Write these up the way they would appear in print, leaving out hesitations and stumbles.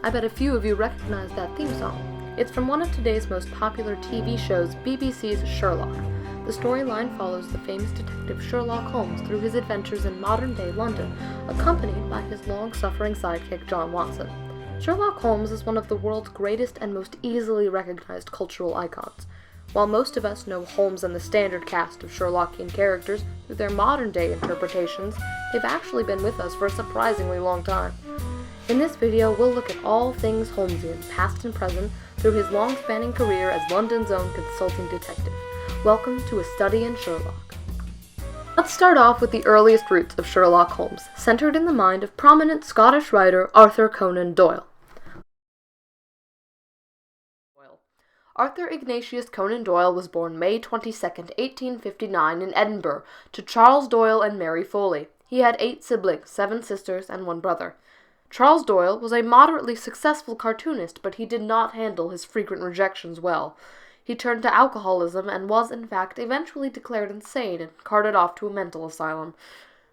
I bet a few of you recognize that theme song. It's from one of today's most popular TV shows, BBC's Sherlock. The storyline follows the famous detective Sherlock Holmes through his adventures in modern-day London, accompanied by his long-suffering sidekick John Watson. Sherlock Holmes is one of the world's greatest and most easily recognized cultural icons. While most of us know Holmes and the standard cast of Sherlockian characters through their modern-day interpretations, they've actually been with us for a surprisingly long time. In this video, we'll look at all things Holmesian, past and present, through his long-spanning career as London's own consulting detective. Welcome to A Study in Sherlock. Let's start off with the earliest roots of Sherlock Holmes, centered in the mind of prominent Scottish writer Arthur Conan Doyle. Arthur Ignatius Conan Doyle was born May 22, 1859 in Edinburgh to Charles Doyle and Mary Foley. He had 8 siblings, 7 sisters, and 1 brother. Charles Doyle was a moderately successful cartoonist, but he did not handle his frequent rejections well. He turned to alcoholism and was, in fact, eventually declared insane and carted off to a mental asylum.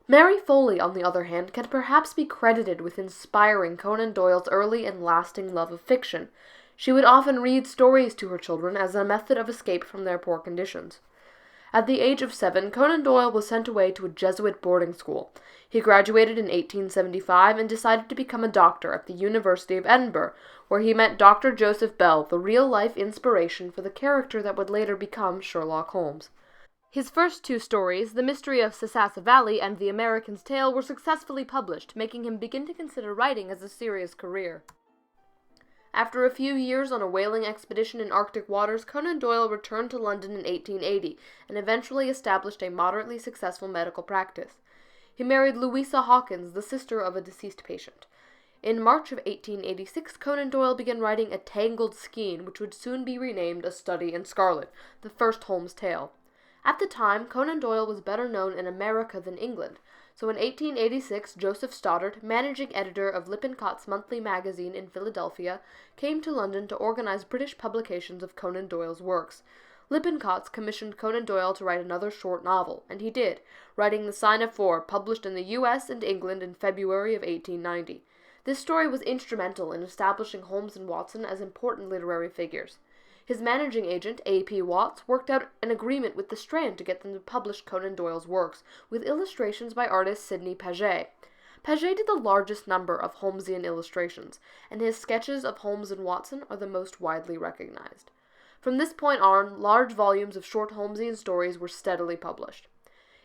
Mary Foley, on the other hand, can perhaps be credited with inspiring Conan Doyle's early and lasting love of fiction. She would often read stories to her children as a method of escape from their poor conditions. At the age of 7, Conan Doyle was sent away to a Jesuit boarding school. He graduated in 1875 and decided to become a doctor at the University of Edinburgh, where he met Dr. Joseph Bell, the real-life inspiration for the character that would later become Sherlock Holmes. His first 2 stories, The Mystery of Sasassa Valley and The American's Tale, were successfully published, making him begin to consider writing as a serious career. After a few years on a whaling expedition in Arctic waters, Conan Doyle returned to London in 1880 and eventually established a moderately successful medical practice. He married Louisa Hawkins, the sister of a deceased patient. In March of 1886, Conan Doyle began writing A Tangled Skein, which would soon be renamed A Study in Scarlet, the first Holmes tale. At the time, Conan Doyle was better known in America than England, so in 1886, Joseph Stoddart, managing editor of Lippincott's monthly magazine in Philadelphia, came to London to organize British publications of Conan Doyle's works. Lippincott's commissioned Conan Doyle to write another short novel, and he did, writing The Sign of Four, published in the U.S. and England in February of 1890. This story was instrumental in establishing Holmes and Watson as important literary figures. His managing agent, A.P. Watts, worked out an agreement with the Strand to get them to publish Conan Doyle's works, with illustrations by artist Sidney Paget. Paget did the largest number of Holmesian illustrations, and his sketches of Holmes and Watson are the most widely recognized. From this point on, large volumes of short Holmesian stories were steadily published.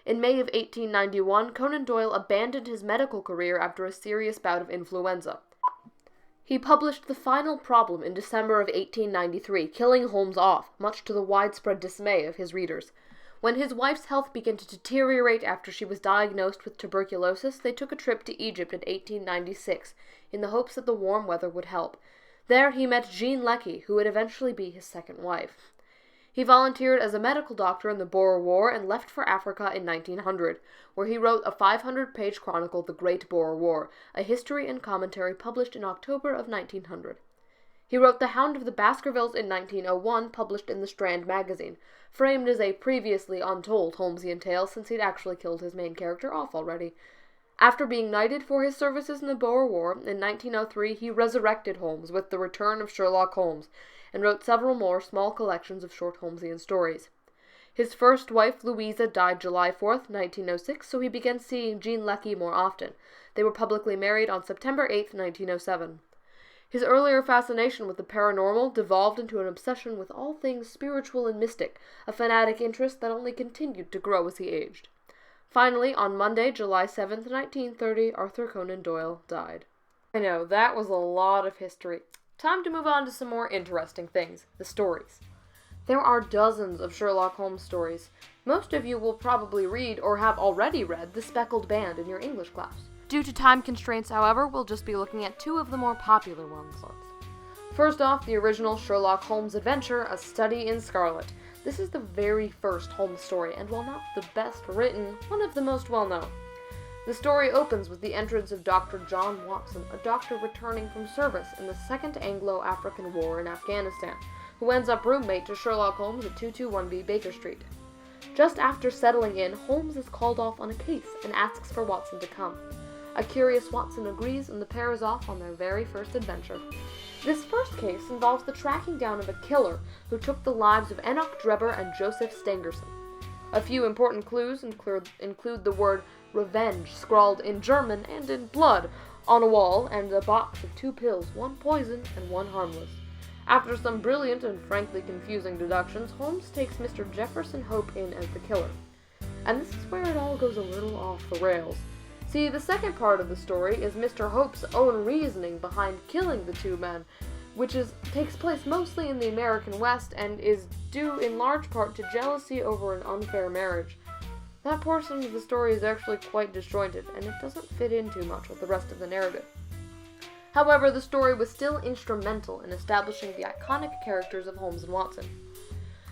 In May of 1891, Conan Doyle abandoned his medical career after a serious bout of influenza. He published The Final Problem in December of 1893, killing Holmes off, much to the widespread dismay of his readers. When his wife's health began to deteriorate after she was diagnosed with tuberculosis, they took a trip to Egypt in 1896, in the hopes that the warm weather would help. There he met Jean Leckie, who would eventually be his second wife. He volunteered as a medical doctor in the Boer War and left for Africa in 1900, where he wrote a 500-page chronicle, The Great Boer War, a history and commentary published in October of 1900. He wrote The Hound of the Baskervilles in 1901, published in the Strand magazine, framed as a previously untold Holmesian tale since he'd actually killed his main character off already. After being knighted for his services in the Boer War, in 1903 he resurrected Holmes with The Return of Sherlock Holmes, and wrote several more small collections of short Holmesian stories. His first wife, Louisa, died July 4, 1906, so he began seeing Jean Leckie more often. They were publicly married on September 8, 1907. His earlier fascination with the paranormal devolved into an obsession with all things spiritual and mystic, a fanatic interest that only continued to grow as he aged. Finally, on Monday, July 7, 1930, Arthur Conan Doyle died. I know, that was a lot of history. Time to move on to some more interesting things, the stories. There are dozens of Sherlock Holmes stories. Most of you will probably read, or have already read, The Speckled Band in your English class. Due to time constraints, however, we'll just be looking at 2 of the more popular ones. First off, the original Sherlock Holmes adventure, A Study in Scarlet. This is the very first Holmes story, and while not the best written, one of the most well-known. The story opens with the entrance of Dr. John Watson, a doctor returning from service in the Second Anglo-African War in Afghanistan, who ends up roommate to Sherlock Holmes at 221B Baker Street. Just after settling in, Holmes is called off on a case and asks for Watson to come. A curious Watson agrees, and the pair is off on their very first adventure. This first case involves the tracking down of a killer who took the lives of Enoch Drebber and Joseph Stangerson. A few important clues include the word revenge scrawled in German and in blood on a wall, and a box of 2 pills, one poison and one harmless. After some brilliant and frankly confusing deductions, Holmes takes Mr. Jefferson Hope in as the killer. And this is where it all goes a little off the rails. See, the second part of the story is Mr. Hope's own reasoning behind killing the 2 men, which takes place mostly in the American West and is due in large part to jealousy over an unfair marriage. That portion of the story is actually quite disjointed, and it doesn't fit in too much with the rest of the narrative. However, the story was still instrumental in establishing the iconic characters of Holmes and Watson.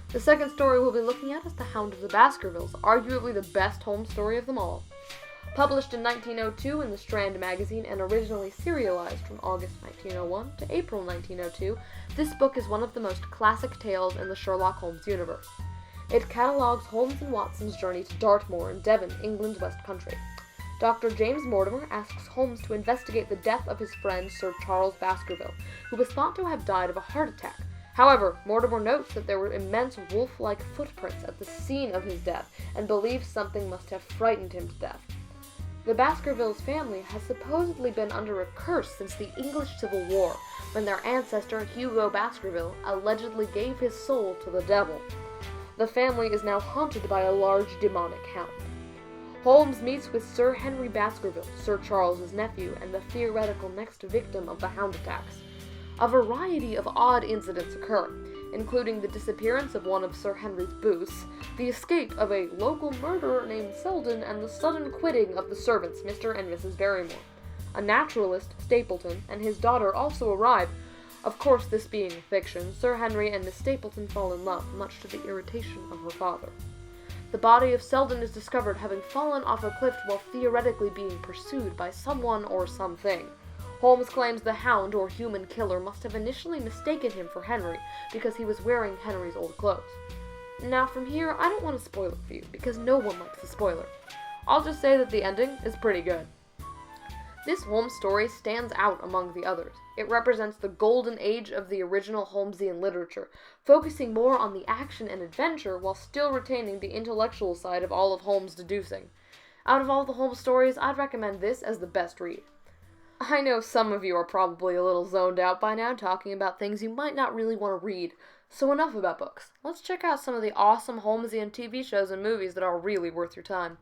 The second story we'll be looking at is The Hound of the Baskervilles, arguably the best Holmes story of them all. Published in 1902 in the Strand magazine and originally serialized from August 1901 to April 1902, this book is one of the most classic tales in the Sherlock Holmes universe. It catalogues Holmes and Watson's journey to Dartmoor in Devon, England's West Country. Dr. James Mortimer asks Holmes to investigate the death of his friend Sir Charles Baskerville, who was thought to have died of a heart attack. However, Mortimer notes that there were immense wolf-like footprints at the scene of his death, and believes something must have frightened him to death. The Baskervilles family has supposedly been under a curse since the English Civil War, when their ancestor Hugo Baskerville allegedly gave his soul to the devil. The family is now haunted by a large demonic hound. Holmes meets with Sir Henry Baskerville, Sir Charles's nephew, and the theoretical next victim of the hound attacks. A variety of odd incidents occur, including the disappearance of one of Sir Henry's booths, the escape of a local murderer named Selden, and the sudden quitting of the servants, Mr. and Mrs. Barrymore. A naturalist, Stapleton, and his daughter also arrive. Of course, this being fiction, Sir Henry and Miss Stapleton fall in love, much to the irritation of her father. The body of Selden is discovered having fallen off a cliff while theoretically being pursued by someone or something. Holmes claims the hound or human killer must have initially mistaken him for Henry because he was wearing Henry's old clothes. Now from here, I don't want to spoil it for you because no one likes a spoiler. I'll just say that the ending is pretty good. This Holmes story stands out among the others. It represents the golden age of the original Holmesian literature, focusing more on the action and adventure while still retaining the intellectual side of all of Holmes' deducing. Out of all the Holmes stories, I'd recommend this as the best read. I know some of you are probably a little zoned out by now talking about things you might not really want to read, so enough about books. Let's check out some of the awesome Holmesian TV shows and movies that are really worth your time.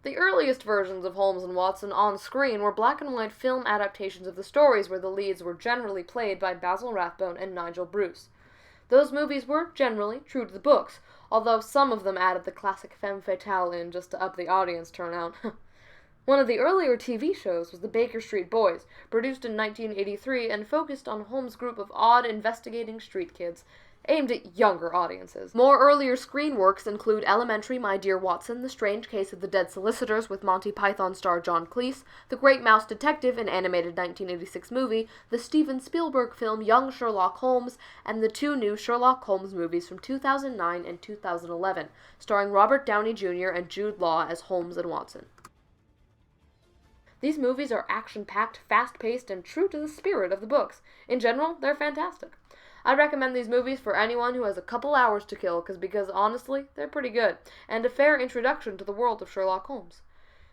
The earliest versions of Holmes and Watson on screen were black and white film adaptations of the stories where the leads were generally played by Basil Rathbone and Nigel Bruce. Those movies were, generally, true to the books, although some of them added the classic femme fatale in just to up the audience turnout. One of the earlier TV shows was The Baker Street Boys, produced in 1983 and focused on Holmes' group of odd investigating street kids, aimed at younger audiences. More earlier screen works include Elementary, My Dear Watson, The Strange Case of the Dead Solicitors with Monty Python star John Cleese, The Great Mouse Detective, an animated 1986 movie, the Steven Spielberg film Young Sherlock Holmes, and the 2 new Sherlock Holmes movies from 2009 and 2011, starring Robert Downey Jr. and Jude Law as Holmes and Watson. These movies are action-packed, fast-paced, and true to the spirit of the books. In general, they're fantastic. I recommend these movies for anyone who has a couple hours to kill, because honestly, they're pretty good, and a fair introduction to the world of Sherlock Holmes.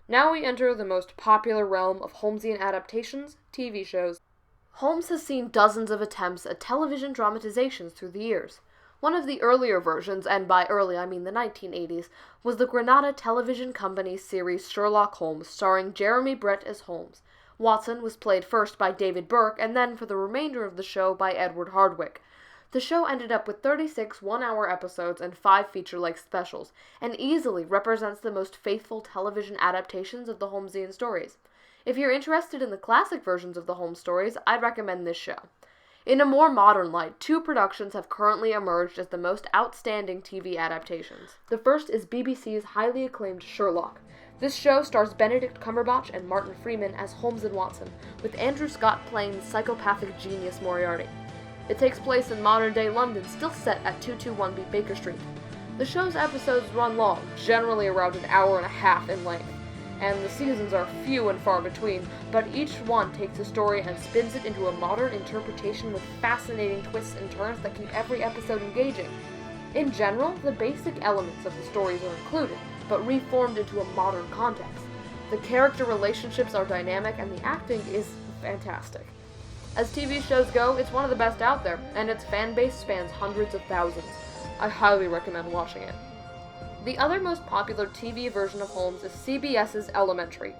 Now we enter the most popular realm of Holmesian adaptations, TV shows. Holmes has seen dozens of attempts at television dramatizations through the years. One of the earlier versions, and by early I mean the 1980s, was the Granada Television Company's series Sherlock Holmes, starring Jeremy Brett as Holmes. Watson was played first by David Burke, and then for the remainder of the show by Edward Hardwicke. The show ended up with 36 one-hour episodes and 5 feature-length specials, and easily represents the most faithful television adaptations of the Holmesian stories. If you're interested in the classic versions of the Holmes stories, I'd recommend this show. In a more modern light, 2 productions have currently emerged as the most outstanding TV adaptations. The first is BBC's highly acclaimed Sherlock. This show stars Benedict Cumberbatch and Martin Freeman as Holmes and Watson, with Andrew Scott playing the psychopathic genius Moriarty. It takes place in modern-day London, still set at 221B Baker Street. The show's episodes run long, generally around an hour and a half in length, and the seasons are few and far between, but each one takes a story and spins it into a modern interpretation with fascinating twists and turns that keep every episode engaging. In general, the basic elements of the stories are included, but reformed into a modern context. The character relationships are dynamic, and the acting is fantastic. As TV shows go, it's one of the best out there, and its fan base spans hundreds of thousands. I highly recommend watching it. The other most popular TV version of Holmes is CBS's Elementary.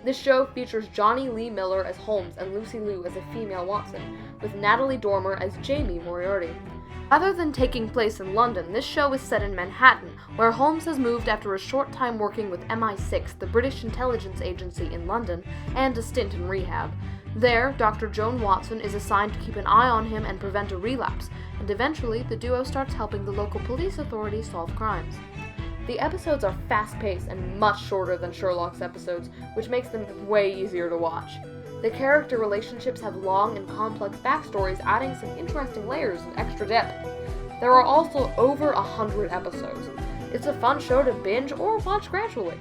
This show features Johnny Lee Miller as Holmes and Lucy Liu as a female Watson, with Natalie Dormer as Jamie Moriarty. Rather than taking place in London, this show is set in Manhattan, where Holmes has moved after a short time working with MI6, the British intelligence agency in London, and a stint in rehab. There, Dr. Joan Watson is assigned to keep an eye on him and prevent a relapse, and eventually the duo starts helping the local police authorities solve crimes. The episodes are fast-paced and much shorter than Sherlock's episodes, which makes them way easier to watch. The character relationships have long and complex backstories, adding some interesting layers and extra depth. There are also over 100 episodes. It's a fun show to binge or watch gradually.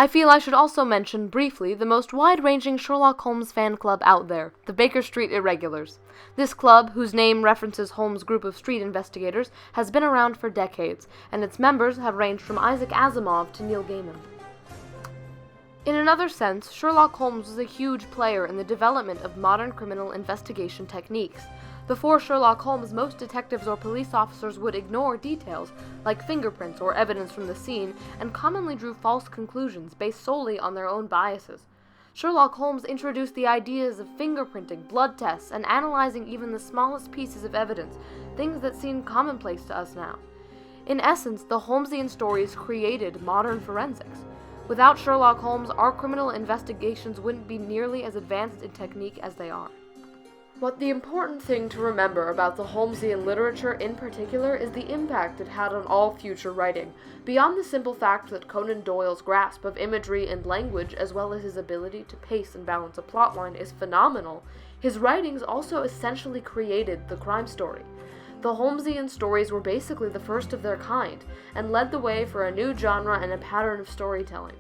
I feel I should also mention briefly the most wide-ranging Sherlock Holmes fan club out there, the Baker Street Irregulars. This club, whose name references Holmes' group of street investigators, has been around for decades, and its members have ranged from Isaac Asimov to Neil Gaiman. In another sense, Sherlock Holmes was a huge player in the development of modern criminal investigation techniques. Before Sherlock Holmes, most detectives or police officers would ignore details, like fingerprints or evidence from the scene, and commonly drew false conclusions based solely on their own biases. Sherlock Holmes introduced the ideas of fingerprinting, blood tests, and analyzing even the smallest pieces of evidence, things that seem commonplace to us now. In essence, the Holmesian stories created modern forensics. Without Sherlock Holmes, our criminal investigations wouldn't be nearly as advanced in technique as they are. But the important thing to remember about the Holmesian literature in particular is the impact it had on all future writing. Beyond the simple fact that Conan Doyle's grasp of imagery and language, as well as his ability to pace and balance a plotline, is phenomenal, his writings also essentially created the crime story. The Holmesian stories were basically the first of their kind, and led the way for a new genre and a pattern of storytelling.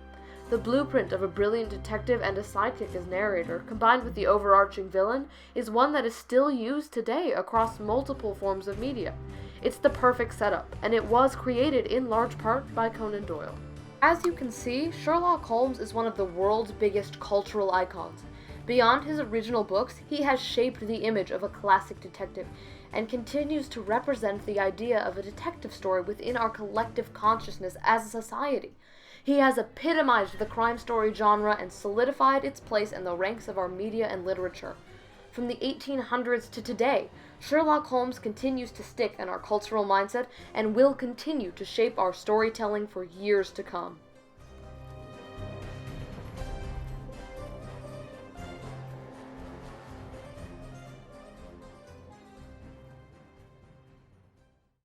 The blueprint of a brilliant detective and a sidekick as narrator, combined with the overarching villain, is one that is still used today across multiple forms of media. It's the perfect setup, and it was created in large part by Conan Doyle. As you can see, Sherlock Holmes is one of the world's biggest cultural icons. Beyond his original books, he has shaped the image of a classic detective, and continues to represent the idea of a detective story within our collective consciousness as a society. He has epitomized the crime story genre and solidified its place in the ranks of our media and literature. From the 1800s to today, Sherlock Holmes continues to stick in our cultural mindset and will continue to shape our storytelling for years to come.